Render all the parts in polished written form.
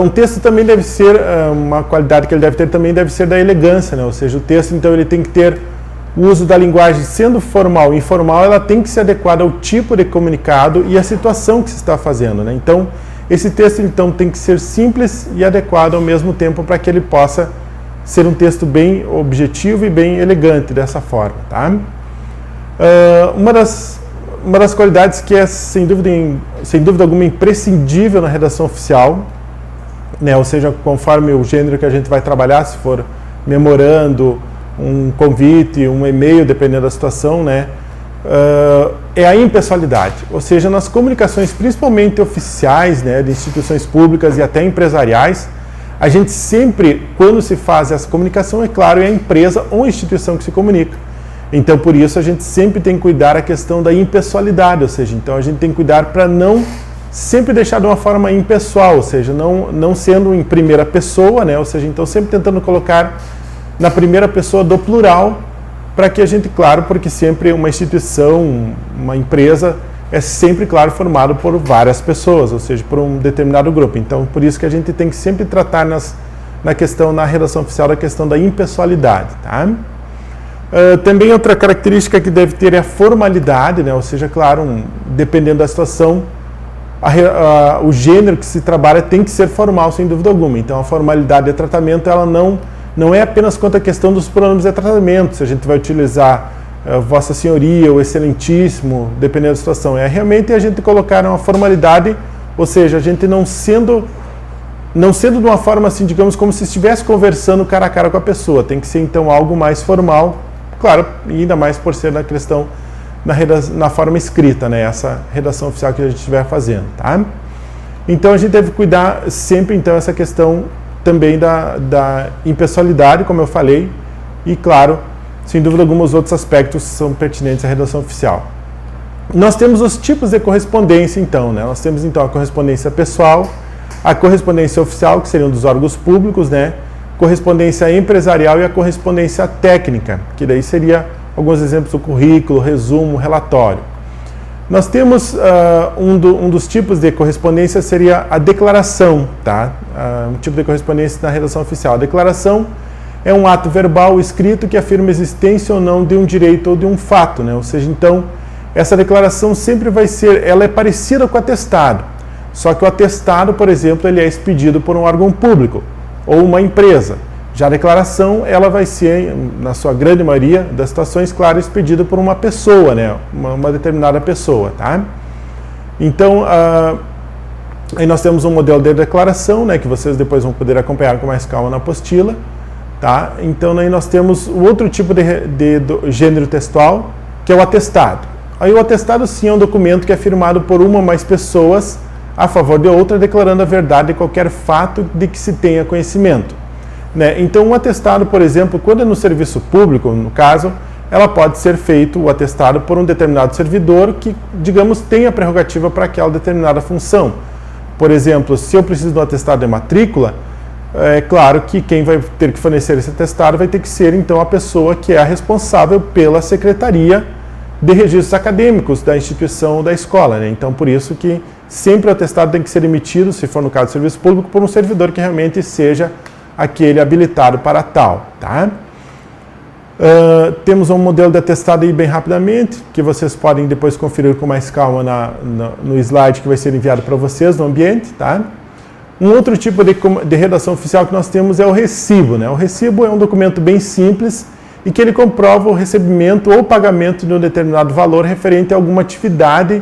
Um texto também deve ser, uma qualidade que ele deve ter também deve ser da elegância, né? Ou seja, o texto então ele tem que ter o uso da linguagem, sendo formal e informal, ela tem que ser adequada ao tipo de comunicado e à situação que se está fazendo, né? Então, esse texto então tem que ser simples e adequado ao mesmo tempo para que ele possa ser um texto bem objetivo e bem elegante dessa forma, tá? Uma das qualidades que é sem dúvida alguma imprescindível na redação oficial, né? Ou seja, conforme o gênero que a gente vai trabalhar, se for memorando, um convite, um e-mail, dependendo da situação, né? É a impessoalidade, ou seja, nas comunicações principalmente oficiais, né, de instituições públicas e até empresariais, a gente sempre, quando se faz essa comunicação, é claro, é a empresa ou a instituição que se comunica. Então, por isso, a gente sempre tem que cuidar a questão da impessoalidade, ou seja, então a gente tem que cuidar para não sempre deixar de uma forma impessoal, ou seja, não sendo em primeira pessoa, né, ou seja, então sempre tentando colocar na primeira pessoa do plural, para que a gente, claro, porque sempre uma instituição, uma empresa, é sempre, claro, formado por várias pessoas, ou seja, por um determinado grupo. Então, por isso que a gente tem que sempre tratar na redação oficial da questão da impessoalidade, tá? Também outra característica que deve ter é a formalidade, né? Ou seja, claro, dependendo da situação, o gênero que se trabalha tem que ser formal, sem dúvida alguma. Então, a formalidade de tratamento, ela não é apenas quanto à questão dos pronomes de tratamento, se a gente vai utilizar Vossa Senhoria ou Excelentíssimo, dependendo da situação. É realmente a gente colocar uma formalidade, ou seja, a gente não sendo de uma forma assim, digamos, como se estivesse conversando cara a cara com a pessoa. Tem que ser então algo mais formal, claro, e ainda mais por ser na questão na forma escrita, né? Essa redação oficial que a gente estiver fazendo, tá? Então a gente deve cuidar sempre então essa questão também da impessoalidade, como eu falei, e claro, sem dúvida alguma, os outros aspectos são pertinentes à redação oficial. Nós temos os tipos de correspondência, então, né? Nós temos então a correspondência pessoal, a correspondência oficial, que seriam dos órgãos públicos, né? Correspondência empresarial e a correspondência técnica, que daí seria alguns exemplos do currículo, resumo, relatório. Nós temos um dos tipos de correspondência seria a declaração, tá? Um tipo de correspondência na redação oficial. A declaração é um ato verbal escrito que afirma a existência ou não de um direito ou de um fato, né? Ou seja, então, essa declaração sempre ela é parecida com o atestado. Só que o atestado, por exemplo, ele é expedido por um órgão público ou uma empresa. Já a declaração, ela vai ser, na sua grande maioria das situações, claro, expedida por uma pessoa, né? Uma determinada pessoa, tá? Então, aí nós temos um modelo de declaração, né? Que vocês depois vão poder acompanhar com mais calma na apostila, tá? Então, aí nós temos o outro tipo de gênero textual, que é o atestado. Aí o atestado, sim, é um documento que é firmado por uma ou mais pessoas a favor de outra, declarando a verdade de qualquer fato de que se tenha conhecimento. Né? Então, um atestado, por exemplo, quando é no serviço público, no caso, ela pode ser feito, o atestado, por um determinado servidor que, digamos, tem a prerrogativa para aquela determinada função. Por exemplo, se eu preciso de um atestado de matrícula, é claro que quem vai ter que fornecer esse atestado vai ter que ser, então, a pessoa que é a responsável pela Secretaria de Registros Acadêmicos da instituição ou da escola, né? Então, por isso que sempre o atestado tem que ser emitido, se for no caso do serviço público, por um servidor que realmente seja aquele habilitado para tal, tá? Temos um modelo de atestado aí bem rapidamente, que vocês podem depois conferir com mais calma no slide que vai ser enviado para vocês no ambiente, tá? Um outro tipo de redação oficial que nós temos é o recibo, né? O recibo é um documento bem simples e que ele comprova o recebimento ou pagamento de um determinado valor referente a alguma atividade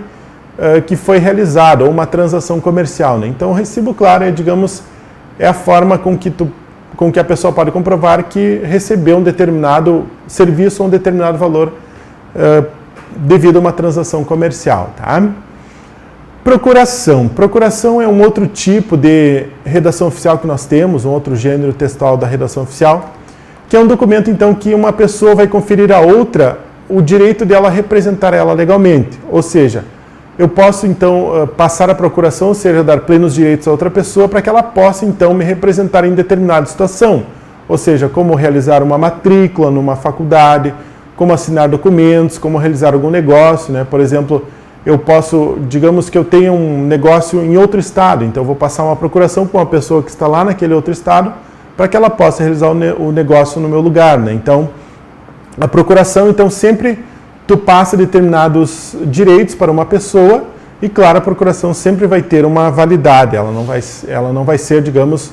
que foi realizada ou uma transação comercial, né? Então, o recibo, claro, é a forma com que a pessoa pode comprovar que recebeu um determinado serviço ou um determinado valor devido a uma transação comercial, tá? Procuração. Procuração é um outro tipo de redação oficial que nós temos, um outro gênero textual da redação oficial, que é um documento, então, que uma pessoa vai conferir a outra o direito dela representar ela legalmente. Ou seja, eu posso, então, passar a procuração, ou seja, dar plenos direitos a outra pessoa para que ela possa, então, me representar em determinada situação. Ou seja, como realizar uma matrícula numa faculdade, como assinar documentos, como realizar algum negócio, né? Por exemplo, eu posso, digamos que eu tenho um negócio em outro estado, então eu vou passar uma procuração com uma pessoa que está lá naquele outro estado para que ela possa realizar o negócio no meu lugar, né? Então, a procuração, então, sempre tu passa determinados direitos para uma pessoa e, claro, a procuração sempre vai ter uma validade, ela não vai ser, digamos,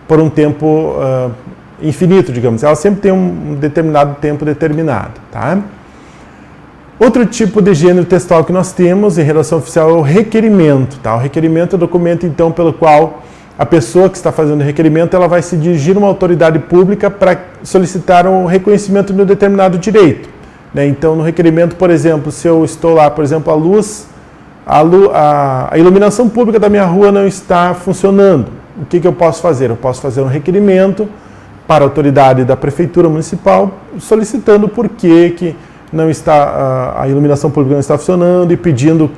por um tempo infinito, digamos, ela sempre tem um determinado tempo determinado, tá? Outro tipo de gênero textual que nós temos em redação oficial é o requerimento, tá? O requerimento é o documento, então, pelo qual a pessoa que está fazendo o requerimento, ela vai se dirigir a uma autoridade pública para solicitar um reconhecimento de um determinado direito, né? Então, no requerimento, por exemplo, se eu estou lá, por exemplo, a iluminação pública da minha rua não está funcionando, o que eu posso fazer? Eu posso fazer um requerimento para a autoridade da prefeitura municipal, solicitando por que não está, a iluminação pública não está funcionando e pedindo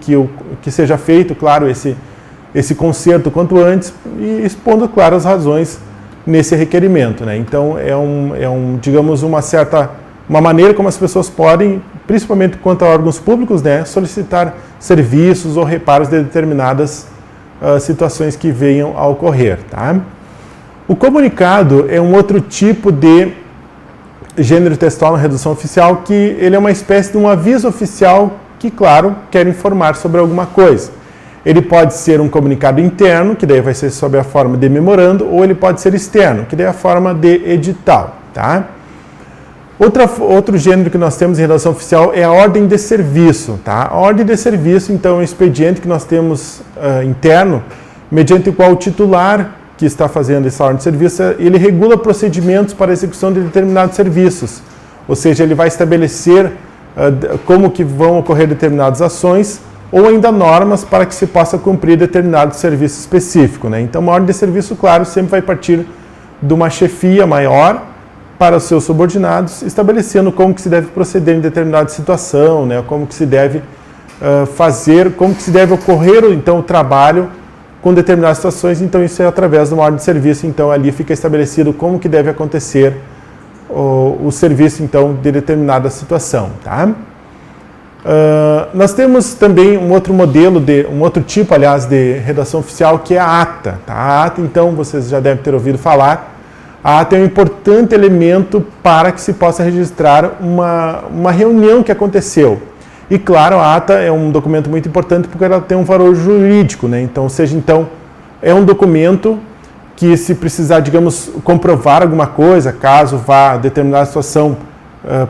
que seja feito, claro, esse conserto quanto antes e expondo, claro, as razões nesse requerimento, né? Então, digamos, uma maneira como as pessoas podem, principalmente quanto a órgãos públicos, né, solicitar serviços ou reparos de determinadas situações que venham a ocorrer, tá? O comunicado é um outro tipo de gênero textual na redação oficial que ele é uma espécie de um aviso oficial que, claro, quer informar sobre alguma coisa. Ele pode ser um comunicado interno, que daí vai ser sob a forma de memorando, ou ele pode ser externo, que daí é a forma de edital, tá? Outro gênero que nós temos em redação oficial é a ordem de serviço, tá? A ordem de serviço, então, é um expediente que nós temos interno, mediante o qual o titular que está fazendo essa ordem de serviço, ele regula procedimentos para a execução de determinados serviços, ou seja, ele vai estabelecer como que vão ocorrer determinadas ações ou ainda normas para que se possa cumprir determinado serviço específico, né? Então, uma ordem de serviço, claro, sempre vai partir de uma chefia maior para os seus subordinados, estabelecendo como que se deve proceder em determinada situação, né? Como que se deve fazer, como que se deve ocorrer, então, o trabalho com determinadas situações. Então, isso é através de uma ordem de serviço. Então, ali fica estabelecido como que deve acontecer o serviço, então, de determinada situação, tá? Nós temos também um outro modelo, um outro tipo, aliás, de redação oficial, que é a ata, tá? A ata, então, vocês já devem ter ouvido falar, a ata é um importante elemento para que se possa registrar uma reunião que aconteceu. E, claro, a ata é um documento muito importante porque ela tem um valor jurídico, né? Então, é um documento que, se precisar, digamos, comprovar alguma coisa, caso vá determinada situação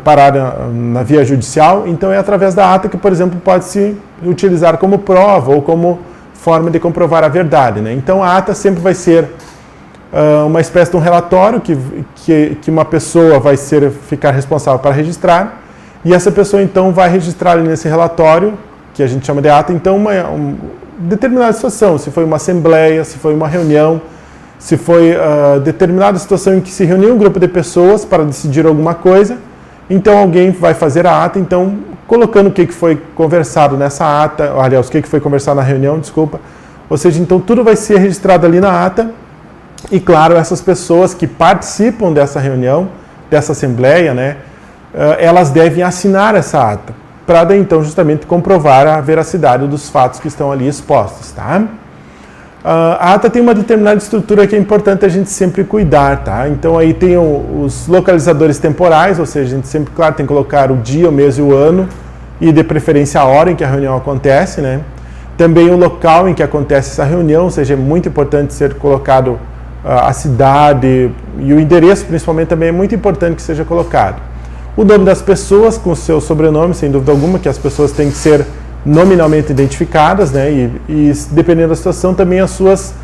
parar na via judicial, então é através da ata que, por exemplo, pode se utilizar como prova ou como forma de comprovar a verdade, né? Então, a ata sempre vai ser uma espécie de um relatório que uma pessoa vai ficar responsável para registrar, e essa pessoa, então, vai registrar ali nesse relatório, que a gente chama de ata, então, uma determinada situação, se foi uma assembleia, se foi uma reunião, se foi determinada situação em que se reuniu um grupo de pessoas para decidir alguma coisa, então alguém vai fazer a ata, então, colocando o que foi conversado nessa ata, aliás, o que foi conversado na reunião, desculpa, ou seja, então, tudo vai ser registrado ali na ata, e, claro, essas pessoas que participam dessa reunião, dessa assembleia, né, elas devem assinar essa ata, para então justamente comprovar a veracidade dos fatos que estão ali expostos, tá? A ata tem uma determinada estrutura que é importante a gente sempre cuidar, tá? Então aí tem os localizadores temporais, ou seja, a gente sempre, claro, tem que colocar o dia, o mês e o ano, e de preferência a hora em que a reunião acontece, né? Também o local em que acontece essa reunião, ou seja, é muito importante ser colocado a cidade e o endereço, principalmente, também é muito importante que seja colocado. O nome das pessoas com o seu sobrenome, sem dúvida alguma, que as pessoas têm que ser nominalmente identificadas, né? E dependendo da situação, também as suas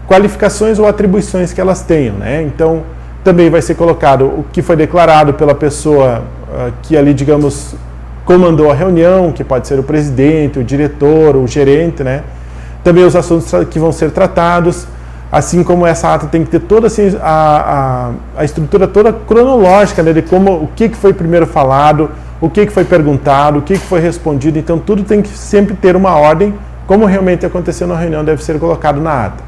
qualificações ou atribuições que elas tenham, né? Então, também vai ser colocado o que foi declarado pela pessoa que ali, digamos, comandou a reunião, que pode ser o presidente, o diretor, o gerente, né? Também os assuntos que vão ser tratados, assim como essa ata tem que ter toda assim, a estrutura toda cronológica, né, de o que foi primeiro falado, o que foi perguntado, o que foi respondido. Então, tudo tem que sempre ter uma ordem, como realmente aconteceu na reunião, deve ser colocado na ata.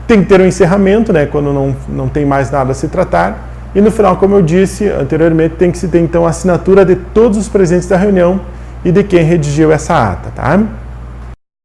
Tem que ter um encerramento, né, quando não tem mais nada a se tratar. E no final, como eu disse anteriormente, tem que se ter então a assinatura de todos os presentes da reunião e de quem redigiu essa ata, tá?